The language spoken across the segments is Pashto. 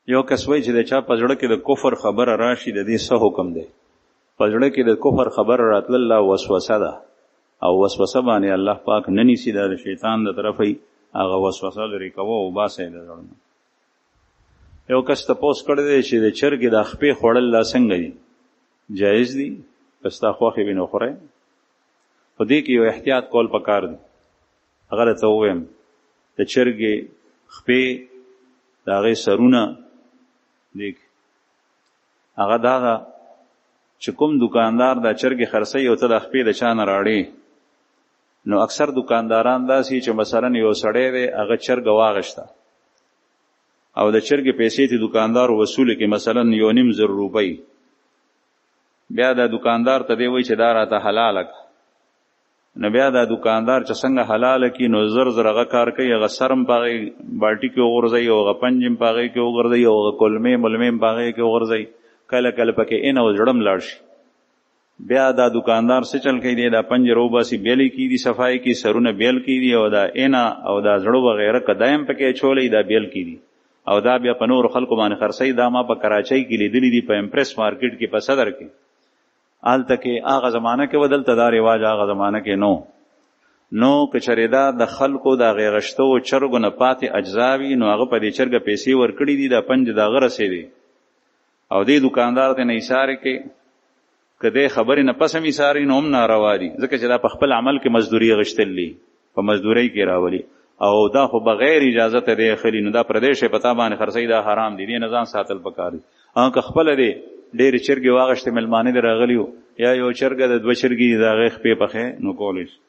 یو کس وایي چې د چا په زړه کې د کفر خبره راشي د دې څه حکم دی؟ په زړه کې د کفر خبره راتله الله وسوسه ده، او وسوسه باندې الله پاک نه نیسي، دا د شیطان د طرفه هغه وسوسه لرې کوه او باسئ د زړه نه. یو کس تپوس کړی دی چې د چرګې د خپې خوړل لا څنګه دي؟ جایز دي؟ که ستا خوښې وي نو خورئ. په دې کې یو احتیاط کول پکار دی. هغه راته ووایم د چرګې خپې د هغې سرونه هغه دا ده چې کوم دکاندار دا چرګې خرڅوي او ته د خپې د چا نه راړې، نو اکثر دکانداران داسې چې مثلا یو سړی دی هغه چرګه واغشته او د چرګې پیسې ته دکاندار وصول کې مثلا 1.5 روپۍ، بیا دا دکاندار ته دی وایي چې دا راته حلاله که، نو بیا دا دکاندار چې څنګه حلاله کي نو زر زر هغه کار کوي، هغه سرم په هغې بالټي کې وغورځوي او هغه پنجم په هغې کې وغورځوي او هغه کلمې ملمې په هغې کې وغورځوي، کله کله پکې ان او زړم لاړ شي. بیا دا دکاندار څه چل کوي دی دا پنجه روباسي بیلې کېدي صفایي کې سرونه بیل کېدي او دا اینا او دا زړه وغیره کدایم پکې اچولی دا بیل کېدي او دا بیا په نورو خلکو باندې خرڅوي. دا ما په کراچۍ کې لیدلي دي په امپریس مارکیټ کې په صدر کې، هلته کې هغه زمانه کې و دلته دا رواج هغه زمانه کې نو که چېرې دا د خلکو د هغې غشتو چرګو نه پاتې اجزا وي نو هغه په دې چرګه پیسې ورکړي دي، دا پنج د هغه رسېدي او دې دکاندار ته نه ایسارې کې که دې خبرې نه پس هم ایسارې نو هم ناروا دي، ځکه چې دا په خپل عمل کې مزدوري غشتل دي، په مزدورۍ کې راولي او دا خو بغیر اجازت دی خلی، نو دا پردیش په تا باندې خرڅوي دا حرام دي، دې نه ځان ساتل پکار دي. که خپله دی ډېرې چرګې واغشتې مېلمانه دې راغلي وو یا یو چرګه د 2 چرګې د هغې خپې پخې نو کولی شي.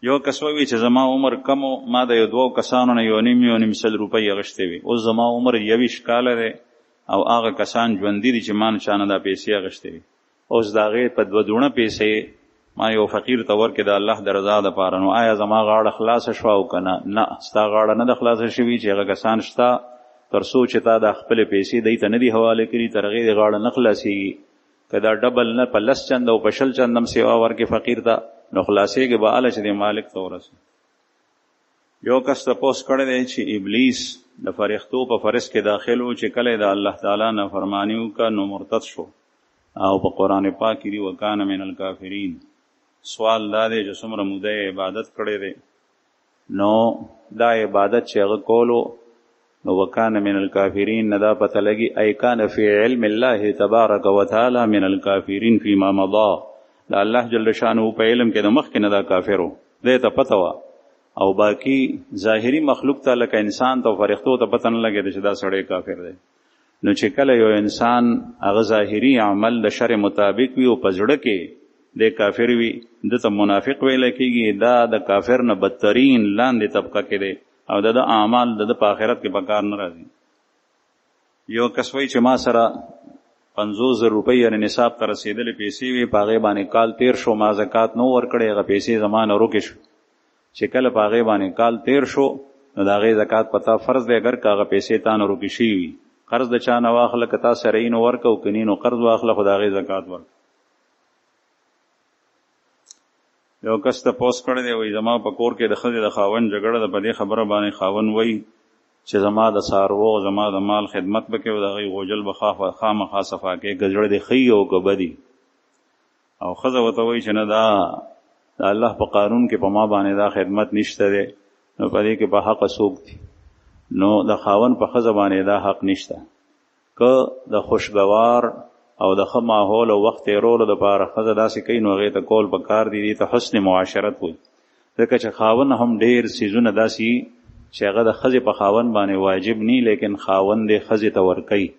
یو کس ووي چې زما عمر کم و، ما د یو 2 کسانو نه 1.5 روپۍ اغشتې وي، اوس زما عمر 21 کاله دی او هغه کسان ژوندي دي چې ما نه چا نه دا پیسې اغشتې وي، اوس د هغې په 2 دونه پیسې ما یو فقیر ته ورکې د الله د رضا دپاره، نو آیا زما غاړه خلاصه شوه او که نه؟ نه، ستا غاړه نه ده خلاصه شوي چې هغه کسان شته تر څو چې تا دا خپلې پیسې دی ته نه دي حواله کړي تر هغې د غاړه نه خلاصېږي. که دا ډبل نه په 10 چنده او په 20 چنده هم سیوا ورکې فقیر ته نو خلاصېږي به هله چې د مالک ته ورسي. یو کس تپوس کړی دی چې ابلیس د فرښتو په فرض کې داخل و چې کله د الله تعالی نافرماني وکړه نو مرتد شو او په قرآن پاک کې دي وکانه من الکافرین. سوال دا دی چې څومره موده عبادت کړی دی نو دا عبادت چې هغه کولو نو وکانه من الکافرین نه دا پته لګي ای کان فی علم الله تبارک وتعالی من الکافرین فیما مضا، دا الله جل شانه په علم کې د مخکې نه دا کافر و دې ته پته وه، او باقی ظاهري مخلوق ته لکه انسان ته فرښتو ته پته نه لګېده چې دا سړی کافر دی. نو چې کله یو انسان هغه ظاهري عمل د شرع مطابق وي او په زړه کې د کافر وي دته منافق ویلی کېږي، دا د کافر نه بدترین لاندې طبقه کې دی او د اعمال د په آخرت کې په کار نه راځي. یو کس وایي چې ما سره 50,000 روپۍ یعنې نصاب ته رسېدلې پیسې وي، په هغې باندې کال تېر شو ما زکات نو ورکړی، هغه پیسې زما نه روکې شو، چې کله په هغې باندې کال تېر شو نو د هغې زکات په تا فرض دی، اګر که هغه پیسې تا نه روکې شوي وي. قرض د چا نه واخله که تا سره یې نو ورکه او که نی نو قرض واخله خو د هغې زکات ورکړه. یو کس تپوس کړی دی وایي زما په کور کې د ښځې د خاوند جګړه ده، په دې خبره باندې خاوند وایي چې زما د څاروو زما د مال خدمت به کوي او د هغې غوجل به خامخا صفا کوي، که زړه دې ښه او که بدي، او ښځه ورته وایي چې نه دا د الله په قانون کې په ما باندې دا خدمت نشته دی، نو په دې کې په حقه څوک دي؟ نو د خاوند په ښځه باندې دا حق نشته. که د خوشګوار او د ښه ماحول او وخت تېرولو دپاره ښځه داسې کوي نو هغې ته کول په کار دي، دې ته حسن معاشرت وایي، ځکه چې خاوند هم ډېر څیزونه داسې چې هغه د ښځې په خاوند باندې واجب نی، لیکن خاوند یې ښځې ته ورکوي،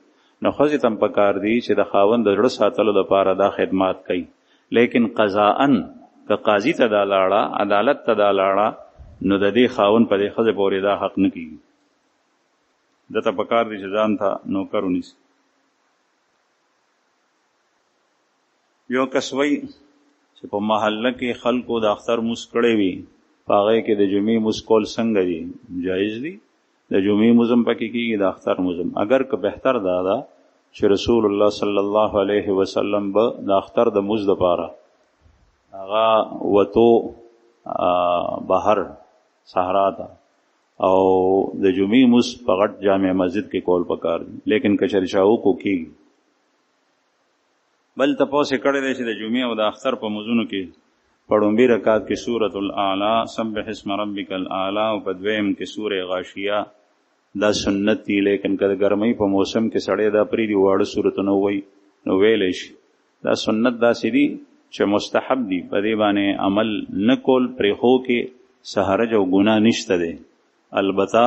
نو ښځې ته هم په کار دي چې د خاوند د زړه ساتلو دپاره دا خدمات کوي. لیکن قضاءً که قاضي ته دا لاړه، عدالت ته دا لاړه، نو د دې خاوند په دې ښځې پورې دا حق نه کېږي، دته په کار دي چې ځان ته نوکر ونیسي. یو کس وایي چې په محله کې خلکو د اختر مونځ کړی وي، په هغې کې د جمعې مونځ کول څنګه دي؟ جایز دي، د جمعې مونځ هم پکې کېږي، د اختر مونځ هم، اگر که بهتر دا ده چې رسول الله صلی الله علیه وسلم به د اختر د مونځ دپاره هغه وتو بهر صحرا ته او د جمعې مونځ په غټ جامع مسجد کې کول پکار دي، لیکن که چېرې چا وکړي. بل تپوس یې کړی دی چې د جمعې او د اختر په مونځونو کې په ړومبي رکعت کې سورة الاعلی سبح اسم ربک الاعلی او په دویم کې سورة غاشیه دا سنت دي، لیکن که د ګرمۍ په موسم کې سړی دا پرېږدي واړه سورتونه ووایي نو ویلی شي. دا سنت داسې دي چې مستحب دي، په دې باندې عمل نه کول پرېښو کې څه حرج او ګناه نشته دی. البته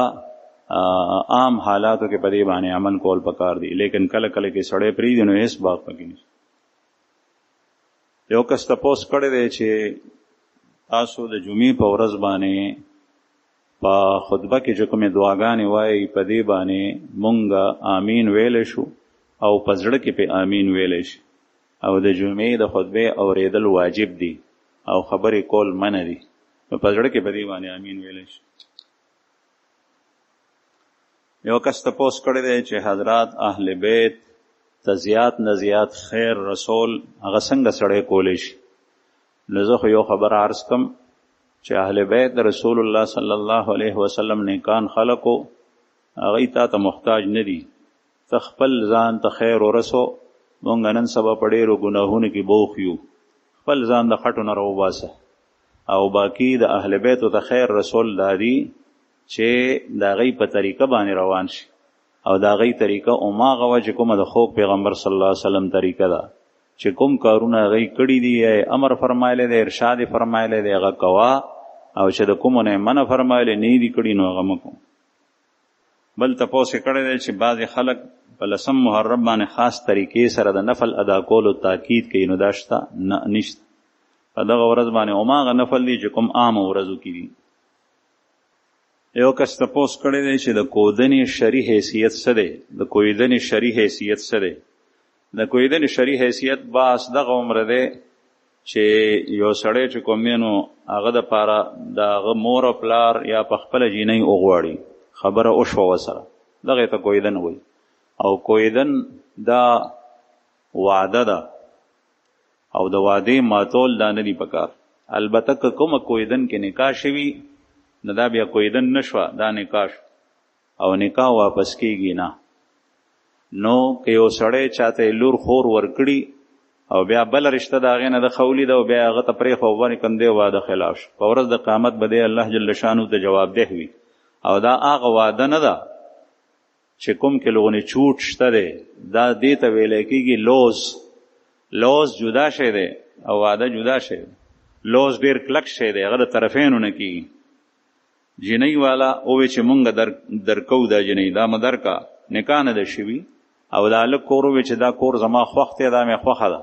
عام حالاتو کې په دې باندې عمل کول پکار دي، لیکن کله کله کې سړی پرېږدي نو هېڅ باک پکې نشته. یو کس تپوس کړی دی چې تاسو د جمعې په ورځ باندې په خطبه کې چې کومې دعاګانې وایي په دې باندې مونږ آمین ویلی شو او په زړه کې پې آمین ویلی شي، او د جمعې د خطبې اورېدل واجب دي او خبرې کول منع دي، نو په زړه کې په دې باندې آمین ویلی شي. یو کس تپوس کړی دی چې حضرات اهل بیت ته زیات نه زیات خیر رسول هغه څنګه سړی کولی شي؟ نو زه خو یو خبر عرض کم چې اهل بیت رسول الله صلی الله علیه وسلم نیکان خلقو هغوی تا ته محتاج نه دي، ته خپل ځان ته خیر ورسو. مونږ نن سبا په ډېرو ګناهونو کې بوخ یو، خپل ځان د خټو نه راوباسه او باقي د اهل بیتو ته خیر رسول دا دي چې د هغوی په طریقه باندې روان شي، او د هغوی طریقه هماغه وه چې کومه د خوږ پیغمبر صلی الله علیه وسلم طریقه ده، چې کوم کارونه هغوی کړي دي امر فرمایلی دی، ارشاد یې فرمایلی دی هغه کوه، او چې د کومو نه یې منع فرمایلی نه دي کړي نو هغه مه کوو. بل تپوس یې کړی دی چې بعضې خلک په 10 محرم باندې خاص طریقې سره د نفل ادا کولو تاکید کوي، نو دا شته؟ نه، نشته. په دغه ورځ باندې هماغه نفل دی چې کوم عامو ورځو کې دي. یو کس تپوس کړی دی چې د کودنې شرعي حیثیت څه دی؟ د کویدنې شرعي حیثیت څه دی؟ د کویدنې شرعي حیثیت باس دغه عمره دی چې یو سړی چې کوم دی نو هغه دپاره د هغه مور او پلار یا په خپله جینۍ وغواړي، خبره وشوه ورسره، دغې ته کویدن وایي. او کویدن دا وعده ده او د وعدې ماتول دا نه دي پکار. البته که کومه کویدن کې نکاح شوي نو دا بیا کویدن نشوه، دا نکاح شو او نکاح واپس کیږي نه. نو که یو سړی چاته لور خور ورکړي او بیا بل رشته د هغې نه د خولی ده او بیا هغه ته پرېښه باندې کندې واده خلاف شو، په ورځ د قیامت به دی الله جل شانو ته جوابده وي. او دا هغه واده نه ده چې کوم کې لغونې چوټ شته دی، دا دې ته ویلی کېږي لوز. لوز جدا شی دی او واده جدا شی دی. لوز ډېر کلک شی دی، هغه د طرفینو نه کېږي. جنۍ والا اووی چې مونږ درکو دا جنۍ دا مه درکه، نکاح نه ده شوي، او دا هلک کور ووی چې دا کور زما خوښ دی، دا مې خوښه ده،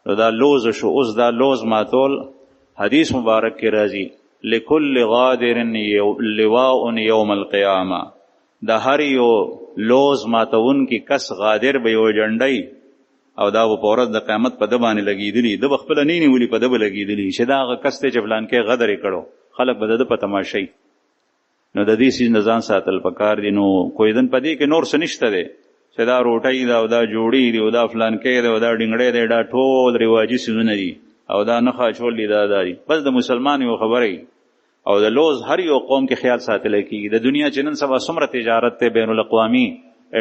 نو دا لوز شو. اوس دا لوز ماتول حدیث مبارک کې راځي لکل غادر لواء یوم القیامه، د هر یو لوز ماتون کې کس غادر به یو جنډی او دا به په ورځ د قیامت په ده باندې لګېدلي، ده به خپله نه نیولي، په ده به لګېدلي چې دا هغه کس دی چې فلانکی غدر یې کړو، خلک به د ده په تماشی. نو د دې څیز نه ځان ساتل پکار دي. نو کویدن په دې کې نور څه نشته دی چې دا روټۍ ده او دا جوړي دي او دا فلانکی دی او دا ډنګړی دی، دا ټول رواجي څیزونه دي او دا نښه اچول دي، دا دي بس د مسلمان یو خبره. او د لوز هر یو قوم کې خیال ساتلی کېږي. د دنیا چې نن سبا څومره تجارت دی بین الاقوامي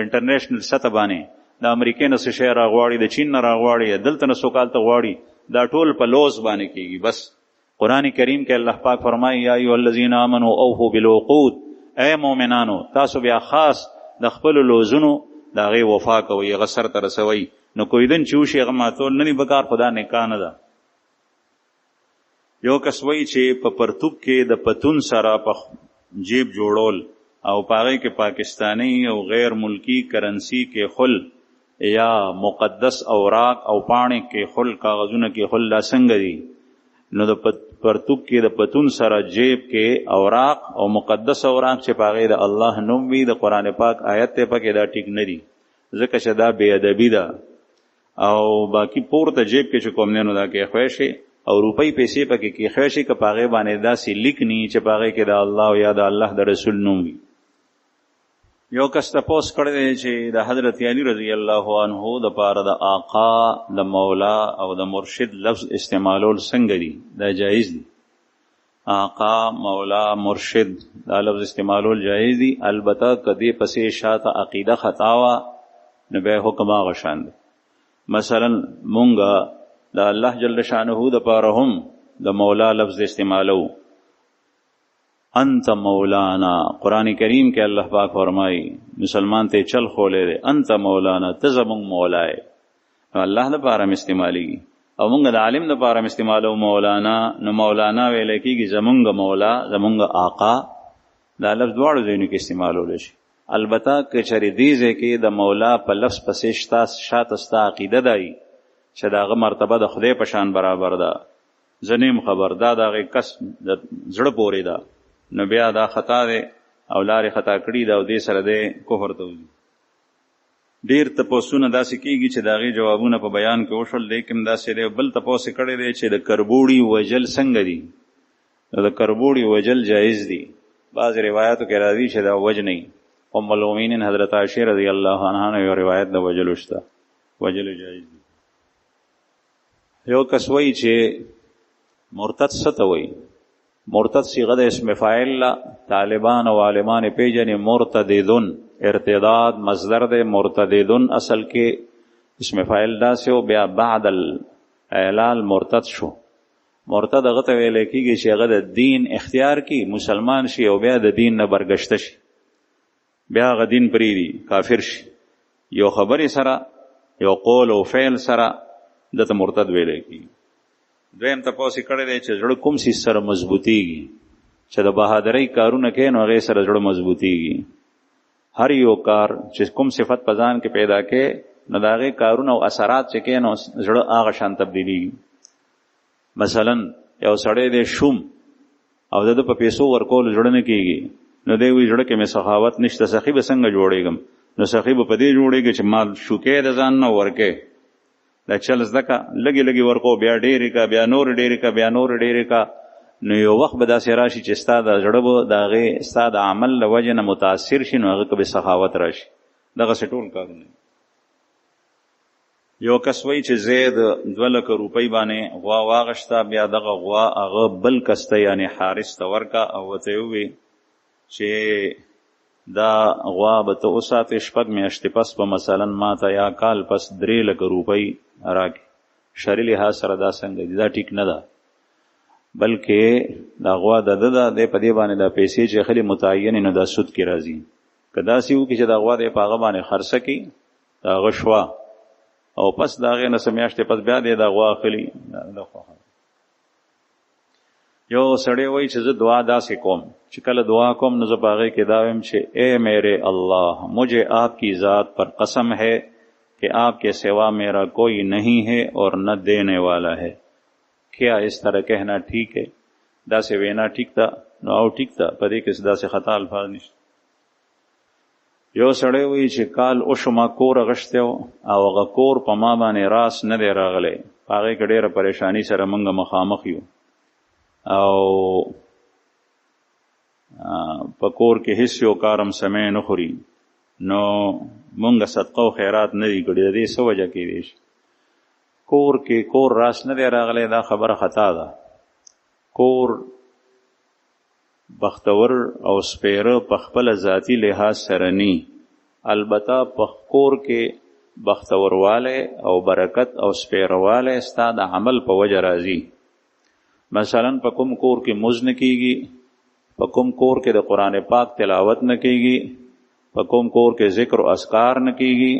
انټرنیشنل سطح باندې، د امریکې نه څه شی راغواړي، د چین نه راغواړي، دلته نه څوک هلته غواړي، دا ټول په لوز باندې کېږي. بس قرآن کریم کې الله پاک فرمایي یا ایها الذین آمنوا اوفوا بالعقود، اے مؤمنانو تاسو بیا خاص د خپلو لوزونو د هغې وفا کوئ، هغه سر ته رسوئ. نو کویدن چې وشي هغه ماتول نه دي پکار، خو دا نکاح نه ده. یو کس وایي چې په پرتوب کې د پتون سره په جیب جوړول او په هغې کې پاکستانی او غیر ملکی کرنسی کې خل یا مقدس اوراق او پاڼې کې خل کاغذونه کې خل دا څنګه دي؟ نو د پرتوب کې د پتون سره جیب کې اوراق او مقدس اوراق چې په هغې د الله نوم وي، د قرآن پاک آیت دی پکې، دا ټیک نه دي، ځکه چې دا بې ادبي ده. او باقي پورته جیب کې چې کوم دی نو دا کېښوی شي او روپۍ پیسې پکې کېښوی شي که په هغې باندې داسې لیک ني چې په هغې کې د الله او یا د الله د رسول نوم وي. یو کس تپوس کړی دی چې د حضرت علی رضی الله عنه د پاره د آقا، د مولا او د مرشد لفظ استعمالول څنګه دي؟ دا جایز دي؟ آقا مولا مرشد دا لفظ استعمالول جایز دی، البته کدی پسې شاته عقیده خطاوه نو بیا حکم هغه شان دی. مثلا مونږه د الله جل شانه د پاره هم د مولا لفظ استعمالو. انت مولانا، قرآن کریم کې الله پاک فرمایي مسلمان ته چل خولې دی، انت مولانا، ته زمونږ مولا یې. الله لپاره استعمالېږي او مونږ د عالم لپاره استعمالو مولانا. نو مولانا ویل کېږي زمونږ مولا، زمونږ آقا. دا لفظ دواړو ځایونو کې استعمالول شي. البته که چېرې دې ځای کې د مولا په لفظ پسې شاته ستا عقیده دی چې د هغه مرتبه د خدای په شان برابر ده، زه نیم خبر، دا د هغې کس د زړه پورې ده، نو بیا دا خطا دی او لارې خطا کړي ده او دې سره دی کفر ته وځي. ډېر تپوسونه داسې کېږي چې د هغې جوابونه په بیان کې وشول، لیکن داسې دی بل تپوس یې کړی دی چې د کربوړي وجل څنګه دي. د کربوړي وجل جایز دي، بعض روایاتو کې راځي چې دا وجنئ. ام المؤمنین حضرت عائشہ رضی الله عنها نه یو روایت د وجلو شته، وجل جایز دي. یو کس وایي چې مرتد څه ته وایي؟ مرتد صيغه د اسم فاعل لا، طالبان او عالمان پیژنې مرتددن، ارتداد مصدر د مرتددن اصل کې اسم فاعل داسې او بیا بعد الاعلال مرتد شو. مرتد هغه ته ویل کېږي چې هغه د دین اختیار کی، مسلمان شي او بیا د دین نه برګشته شي، بیا هغه دین پرېږدي، کافر شي. یو خبرې سره، یو قول او فعل سره دته مرتد ویل کېږي. دویم تپوس یې کړی دی چې زړه کوم څیز سره مضبوطېږي، چې د بهادرۍ کارونه کوي نو هغې سره زړه مضبوطېږي. هر یو کار چې کوم صفت په ځان کې پیدا کوي نو د هغې کارونه او اثرات چې کوي نو زړه هغه شان تبدیلېږي. مثلا یو سړی دی شوم او د په پیسو ورکولو زړه نه کېږي، نو دی وایي زړه کې مې سخاوت نشته، سخي به څنګه جوړېږم؟ نو سخي به په دې جوړېږي چې مال شوکې د ځان نه ورکې، دا چل زده که، لږې لږې ورکو، بیا ډېرې که، بیا نور ډېرې که، بیا نور ډېرې که. نو یو وخت به داسې راشي چې ستا د زړه به د هغې ستا د عمل له وجې نه متاثر شي، نو هغه که به سخاوت راشي. دغسې ټول کارونه. یو کس وایي چې زه د 2 لکه روپۍ باندې غوا واغشته، بیا دغه غوا هغه بل کس ته یعنې حارس ته ورکه او ورته یې وویې چې دا غوا به ته وساتې 6 میاشتې پس به مثلا ما ته یا کال پس 3 لکه روپۍ راکې. شرعي لحاظ سره دا څنګه دي؟ دا ټیک نه ده، بلکې دا غوا د ده ده، دی په دې باندې دا پیسې چې خلي متعین نو دا سود کې راځي. که داسې وکړي چې دا غوا دی په هغه باندې خرڅه کړي، د هغه شوه او پس د هغې نه څه میاشتې پس بیا دی دا غوا اخلي. یو سړی وایي چې زه دعا داسې کوم چې کله دعا کوم نو زه په هغې کې دا وایم چې اے میرے اللہ، مجھے آپ کی ذات پر قسم ہے کہ آپ کے سوا میرا کوئی نہیں ہے اور نہ دینے والا ہے. کیا اس طرح کہنا ٹھیک ہے؟ داسې وینا ټیک ده؟ نو او ټیک ده، په دې کې داسې خطا الفاظ نشته. یو سړی وایي چې کال اوشو ما کور اغشتی و او هغه کور په ما باندې راس نه دی راغلی، په هغې کې ډېره پریشاني سره موږ مخامخ یو او په کور کې هیڅ یو کارم سمې نه خوري، نو مونږ صدقه او خیرات نه دي کړي. د دې څه وجه کېدی شي؟ کور کې کور راس نه دی راغلی، دا خبره خطا ده. کور بختور او سپیره په خپل ذاتی لحاظ سره نی، البته په کور کې بختورواله او برکت او سپیرواله ستا د عمل په وجه راځي. مثلا په کوم کور کې مز نه کېږي، په کوم کور کې د قرآن پاک تلاوت نه کېږي، په کوم کور کې ذکر او اذکار نه کېږي،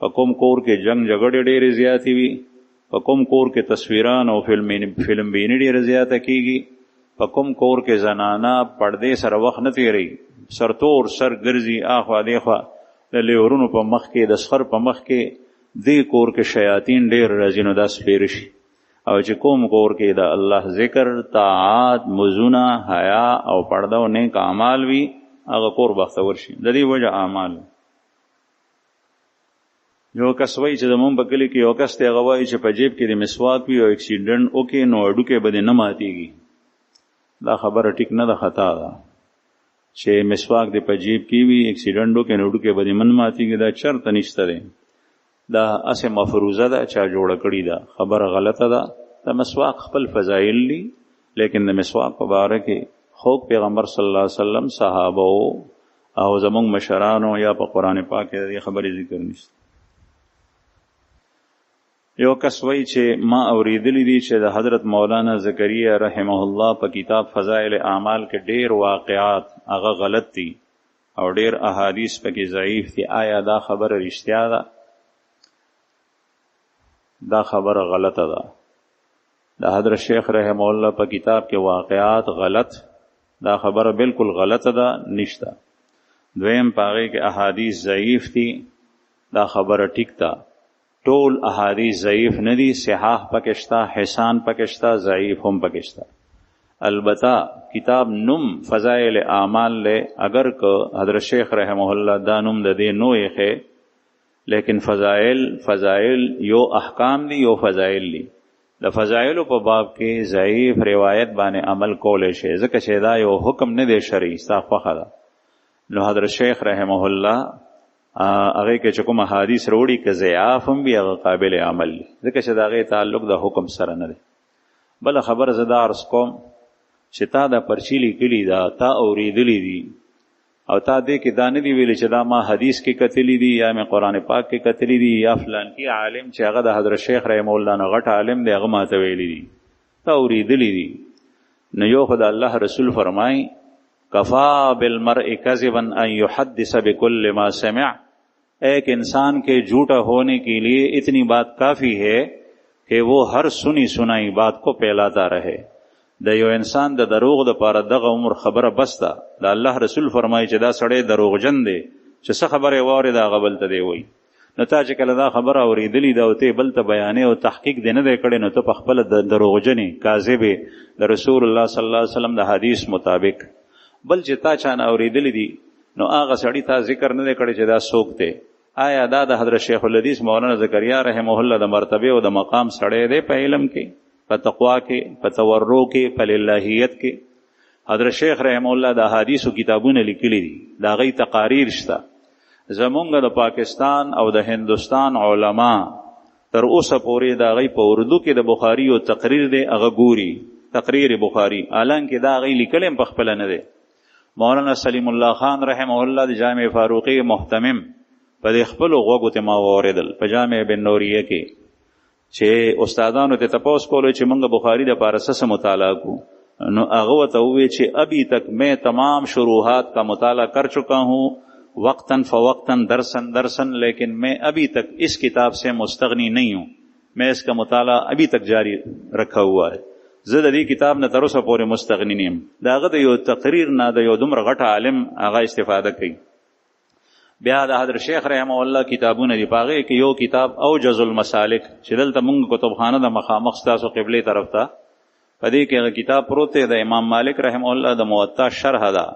په کوم کور کې جنگ جګړې ډېرې زیاتې وي، په کوم کور کې تصویران او فلم بینی ډېره زیاته کېږي، په کوم کور کې زنانه پردې سره وخت نه تېروي، سرتور سر ګرځي اخوا دیخوا، د لیورونو په مخ کې، د سخر په مخ کې، دې کور کې شیاطین ډېر راځي، نو دا سپېره شي. او چې کوم کور کې د الله ذکر، طاعات، مزونه، حیا او پرده او نیک اعمال وي، هغه کور بختور شي. د دې وجه اعمال. یو کس وایي چې زمونږ په کلي کې یو کس دی، هغه وایي چې په جیب کې د مسواک وي او اکسیډنټ وکړي نو هډوکی به دې نه ماتېږي. دا خبره ټیک نه ده، خطا ده. چې مسواک دې په جیب کې وي، اکسیډنټ وکړي نو هډوکی به دې نه ماتېږي، دا چرته نشته دی. دا اسې مفروضه ده، چا جوړه کړې ده، خبره غلطه ده. د مسواک خپل فضایل دي لیکن د مسواک په باره کې خو پیغمبر صلی الله علیه وسلم صحابه او زمونږ مشرانو یا په قرآن پاک کې د خبرې ذکر نشته. یو کس وایي چې ما اوریدلی دي چې د حضرت مولانا زکریا رحمه الله په کتاب فضائل اعمال کې ډیر واقعات هغه غلط دي او ډیر احادیث پکې ضعیف دي. آیا دا خبره رښتیا ده؟ دا خبره غلطه ده. د حضرت شیخ رحمه الله په کتاب کې واقعات غلط، دا خبره بالکل غلطه ده، نشته. دویم پاغه کې احادیث ضعیف دي، دا خبره ټیک ده. ټول احادیث ضعیف نه دي، صحاح پکشتا، حسان پکشتا، ضعیف هم پکشتا. البته کتاب نم فضائل اعمال له اگر که حضرت شیخ رحمه الله دا نم د دې نوې خې، لیکن فضائل یو احکام دي یو فضائل دي. د فضائل په باب کې ضعیف روایت باندې عمل کول شي ځکه چې دا یو حکم نه دی شرعي صافه ده. نو حضرت شیخ رحمه الله هغه کې چې کوم حدیث وروړي که ضعیف هم وي هغه قابل عمل دي ځکه چې دا غي تعلق د حکم سره نه دی. بل خبر زدا عرض کوم چې تا دا پرچی لیکلی دا تا اوریدلی دي او تا دې کې دا نه دی ویل چې دا ما حدیث کې کتلی دي یا مې قرآن پاک کې کتلی دي یا فلان کې عالم چې هغه د حضرت شیخ رحم الله نه غټ عالم دی هغه ماته ویلی دي، تا اوریدلی دي. نو یو خدای الله رسول فرمای کفا بالمرء کذبا ان يحدث بكل ما سمع، ایک انسان کے جھوٹا ہونے کے لیے اتنی بات کافی ہے کہ وہ ہر سنی سنائی بات کو پھیلاتا رہے. د یو انسان د دروغ د پاره دغه عمر خبره بس ده. د الله رسول فرمایي چې دا سړی دروغجن دی چې څه خبره واره دا غبل ته دی وای. نو تا چې کله دا خبره اوریدلی دا او ته بل ته بیانې او تحقیق دی نه دی کړی نو ته په خپل دروغجنې کاذب د رسول الله صلی الله علیه وسلم د حدیث مطابق. بل چې تا چانه اوریدلی دي نو هغه سړی تا ذکر نه دی کړی چې دا څوک دی. آیا دا د حضرت شیخ الحدیث مولانا زکریا رحمه الله د مرتبه او د مقام سړی دی په علم کې، په تقوا کې، په تورع کې، په الہیت کې؟ حضرت شیخ رحم الله د احادیثو کتابونه لیکلي دي، دا غي تقاریر شته. زمونږ د پاکستان او د هندستان علما تر اوسه پورې دا غي په اردو کې د بخاری او تقریر دی هغه ګوري، تقریر بخاری، الانکه دا غي لیکلم په خپل نه دی. مولانا سلیم الله خان رحم الله د جامع فاروقی محتمم په خپل غوږو ته ما اوریدل په جامع بن نوریه کې چې استادانو ته تپوس کولو چې موږ بخاری د پارسه مطالعه کو، نو هغه ته وی چې ابھی تک میں تمام شروحات کا مطالعہ کر چکا ہوں وقتاً فوقتاً درسن درسن، لیکن میں ابھی تک اس کتاب سے مستغنی نہیں ہوں، میں اس کا مطالعہ ابھی تک جاری رکھا ہوا ہے. زه د دې کتاب نه تر اوسه پورې مستغنی نیم. دا هغه د یو تقریر نه د یو دومره غټ عالم هغه استفاده کوي. بیا د حضرت شیخ رحمه الله کتابونه دی پاغه کې یو کتاب اوجز المسالک چې دلته موږ کتابخانه د مخامخ تاسو قبله طرف ته پدې کې هغه کتاب پروت دی د امام مالک رحمه الله د موطا شرح ده،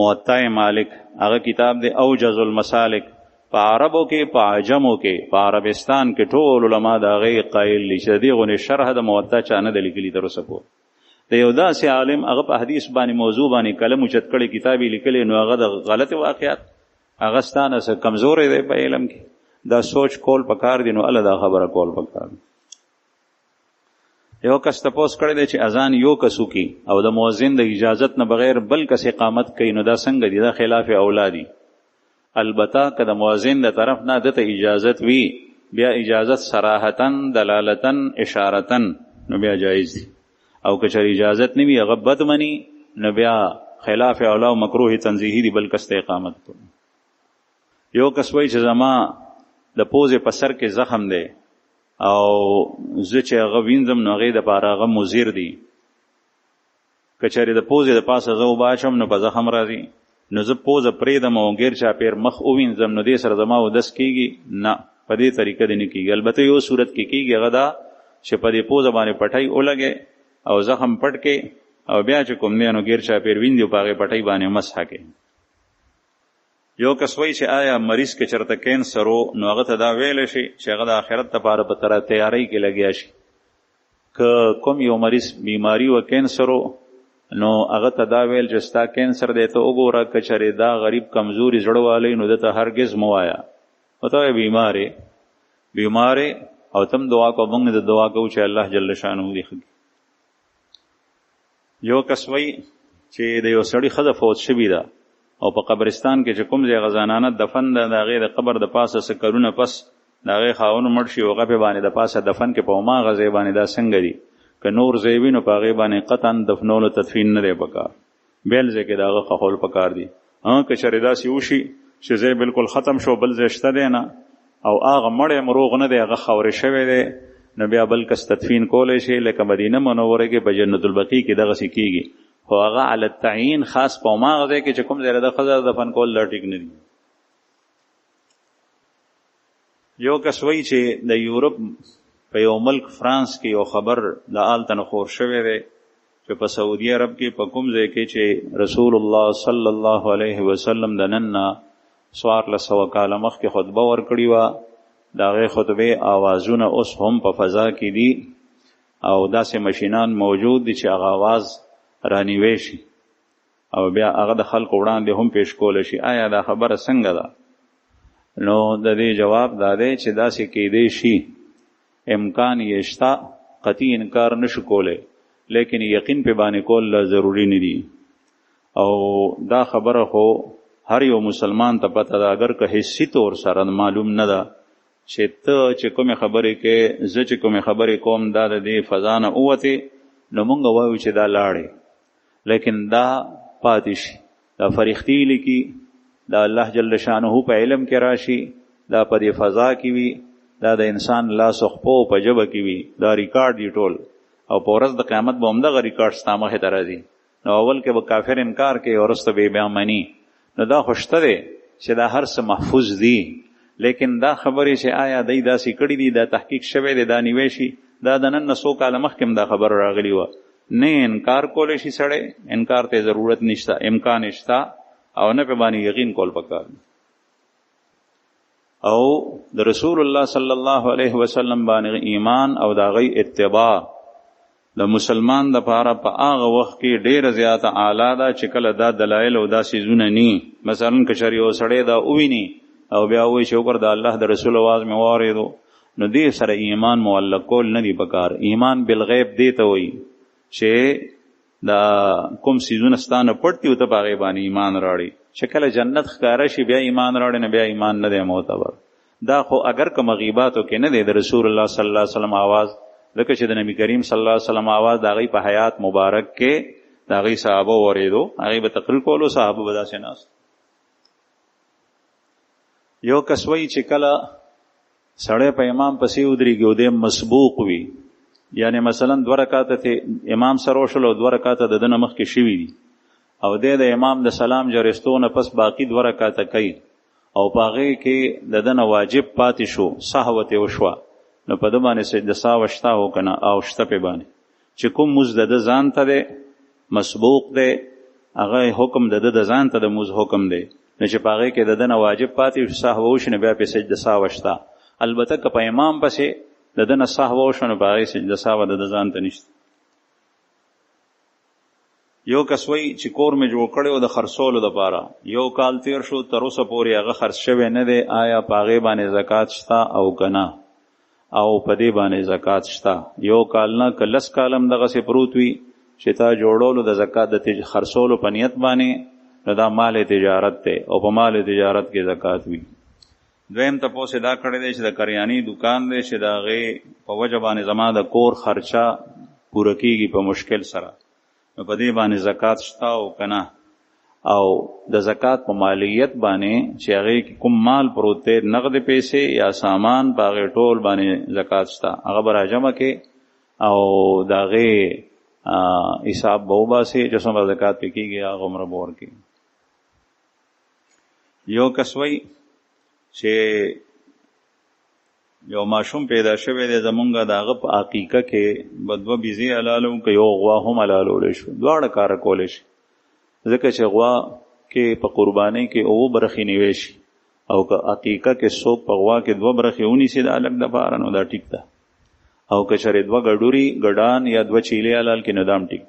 موطا مالک هغه کتاب دی اوجز المسالک. په عربو کې، په عجمو کې، په عربستان کې ټول علما دا غي قائل دي چې دغه شرح د موطا چانه د لیکلي تر اوسه پورې. د یو داسې عالم هغه په حدیث باندې موضوع باندې کلم اوچت کړي کتابي لیکلي، نو هغه د غلط واقعات هغه ستانه سره کمزورې دی په علم کې. دا سوچ کول پکار دی، نو الله دا خبره کول پکار دی. یو کس تپوس کړی دی چې اذان یو کسو کی او د مؤذن د اجازت نه بغیر بل کس اقامت کوي، نو دا څنګه دی؟ دا خلاف اولادی. البته که د مؤذن د طرف نه دته اجازت وی، بیا اجازت صراحتن دلالتن اشارتن نو بیا جایز دی، او که چر اجازت نه وی هغه بد منی نو بیا خلاف اولا او مکروه تنزیهی دی بل کس ته اقامت کوي. یو کس وایي چې زما د پوزې په سر کې زخم دی او زه چې هغه وینځم نو هغې دپاره هغه مضر دی، که چېرې د پوزې د پاسه زه وباچم نو په زخم راځي، نو زه پوزه پرېږدم او ګیر چاپېر مخ ووینځم نو دې سره زما اودس کېږي؟ نه، په دې طریقه دې نه کېږي. البته یو صورت کې کېږي هغه دا چې په دې پوزه باندې پټۍ ولګې او زخم پټ کې او بیا چې کوم دی نو ګیر چاپېر وینځي او په هغې پټۍ باندې مسحه کې. یو کس وایي چې آیا مریض کې چرته کینسر و نو هغه ته دا ویلی شي چې هغه د آخرت لپاره په تیاری کې لګیا شي؟ که کوم یو مریض بیماری و کینسر و نو هغه ته دا ویل چې ستا کینسر دی ته وګوره، که چېرې دا غریب کمزوري زړه والی نو ده ته هرګز مه وایه، ورته وایه بیمارې او تم دعا کو، موږ د دعا کوو چې الله جل شانه دې ښه کړي. یو کس وی چې د یو سړي ښځه فوت شوې ده او په قبرستان کې چې کوم ځای غزانانه دفن ده، د هغې د قبر د پاسه څه کلونه پس د هغې خاوند مړ شي، هغه پې باندې د پاسه دفن کې په هماغه ځای باندې دا څنګه دي؟ که نور ځای وي نو په هغې باندې قطعا دفنولو تدفین نه دی پکار، بل ځای کې د هغه خښول پکار دي. که چېرې داسې وشي چې ځای بلکل ختم شو، بل ځای شته دی نه او هغه مړی مروغ نه دی، هغه خاورې شوی دی، نو بیا بل کس تدفین کولی شي. لکه مدینه منوره کې په جنت البقیع کې دغسې کېږي، خو هغه علی التعیین خاص په هماغه ځای کې چې کوم ځای د ښځه دفن کول دا ټیک نه دي. یو کس وایي چې د یورپ په یو ملک فرانس کې یو خبر د هلته نه خور شوی دی چې په سعودي عرب کې په کوم ځای کې چې رسول الله صلی الله علیه وسلم د نن نه 1400 کاله مخکې خطبه ورکړې وه، د هغې خطبې آوازونه اوس هم په فضا کې دي او داسې مشینان موجود دي چې هغه آواز رانیوی شي او بیا هغه د خلکو وړاندې هم پیش کولی شي. آیا دا خبره څنګه ده؟ نو د دې جواب دا دی چې داسې کېدی شي، امکان یې شته، قطعي انکار نشو کولی، لیکن یقین په باندې کول ضروري نه دي. او دا خبره خو هر یو مسلمان ته پته ده، اگر که حسي طور سره معلوم نه ده چې ته چې کومې خبرې کې زه چې کومې خبرې کوم دا د دې فضا نه ووتې، نو مونږ وایو چې دا لاړې، لیکن دا پاتې شي، دا فرښتې لیکي، دا الله جل شانه په علم کې راشي، دا په دې فضا کې وي، دا د انسان لاس او خپو په ژبه کې وي، دا ریکارډ دی ټول، او په ورځ د قیامت به همدغه ریکارډ ستا مخې ته راځي. نو اول کې به کافر انکار کوي او وروسته به یې بیا مني. نو دا خو شته دی چې دا هر څه محفوظ دي، لیکن دا خبرې چې آیا دی داسې کړي دي، دا تحقیق شوی دی، دا نیوی شي، دا د نن نه 100 کاله مخکې هم دا خبره راغلې وه، نه انکار کولی شي سړی، انکار ته ضرورت نشته، امکان شته او نه په باندې یقین کول پکار. او د رسول الله صلی الله علیه وسلم باندې ایمان او د هغې اتباع د مسلمان دپاره په هغه وخت کې ډېره زیاته اعلی ده چې کله دا دلایل او دا څیزونه ني. مثلا که چېرې یو سړی دا وویني او بیا وایي چې وګوره د الله د رسول آواز مې واورېدو، نو دې سره ایمان معلق کول نه دي پکار. ایمان بالغیب دې ته وایي چې دا کوم څیزونه ستا نه پټ دي او ته په هغې باندې ایمان راړي. چې کله جنت ښکاره شي بیا ایمان راړي، نه بیا ایمان نه دی معتبر. دا خو اگر که مغیباتو کې نه دی د رسول الله صلی الله علیه وسلم آواز، لکه چې د نبی کریم صلی الله علیه وسلم آواز د هغې په حیات مبارک کې د هغې صحابه اورېدو، هغې به تقریر کولو، صحابه به داسې ناست. یو کس وایي چې کله سړی په امام پسې ودرېږي او دی مسبوق وي، یعنی مثلا 2 رکعاته امام سره وشول او 2 رکعاته د ده نه مخکې شوي دي او دی د امام د سلام جرستو نه پس باقي 2 رکعاته کوي او په هغې کې د ده نه واجب پاتې شو، سهو ترې وشوه، نو په ده باندې سجده سهو شته او که نه؟ او شته پې باندې چې کوم مونځ د ده ځان ته دی، مسبوق دی، هغه حکم د ده د ځان ته د مونځ حکم دی، نو چې په هغې کې د ده نه واجب پاتې شو، سهو وشي، نو بیا پې سجده سهو شته. البته که په امام پسې د ده نه سهو وشو نو په هغې سجده سهو د ده ځان ته نشته. یو کس وایي چې کور مې جوړ کړی و د خرڅولو دپاره، 1 کال تیر شو، تر اوسه پورې هغه خرڅ شوی نه دی، آیا په هغې باندې زکات شته او که نه؟ او په دې باندې زکات شته. 1 کال نه که 10 کال هم دغسې پروت وي چې تا جوړولو د زکات د خرڅولو په نیت باندې، نو دا مال تجارت دی او په مال تجارت کې زکات وي. دویم تپوس دا کړی دی چې د کریاني دکان دی چې د هغې په وجه باندې زما د کور خرچه پوره کېږي په مشکل سره، نو په دې باندې زکات شته او که نه؟ او د زکات په مالیت باندې چې هغې کې کوم مال پروت دی، نقد پیسې یا سامان، په هغې ټول باندې زکات شته، هغه به راجمع کې او د هغې حساب به وباسې چې څومره زکات پې کېږي هغه عمره به ورکړي. یو کس وایي چې یو ماشوم پیدا شوی دی زمونږ، د هغه په عقیقه کې به 2 بیزې حلالو که یو غوا هم حلالولی شو، دواړه کاره کولی شي، ځکه چې غوا کې په قربانۍ کې 9 برخې نیوی شي او که عقیقه کې څوک په غوا کې 2 برخې ونیسي د هلک دپاره نو دا ټیک ده، او که چېرې 2 ګډوري ګډان یا 2 چیلې حلال کړي نو دا هم ټیک.